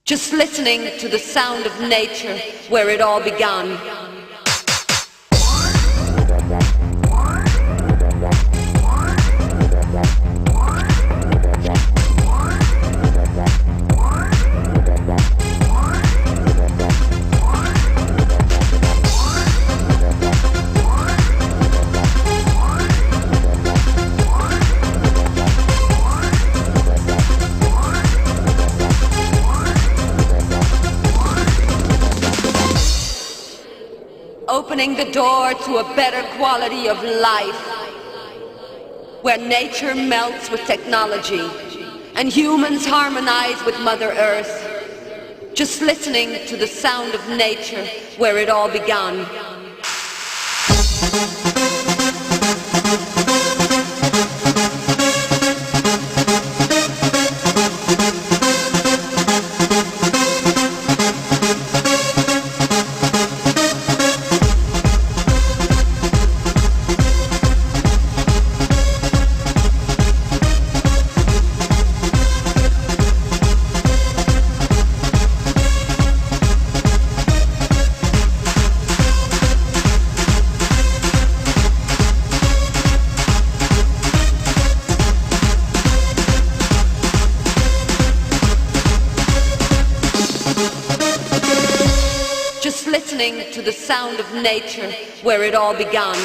Just listening to the sound of nature where it all began. Opening the door to a better quality of life, where nature melts with technology and humans harmonize with Mother Earth. Just listening to the sound of nature where it all began. Just listening to the sound of nature where it all began.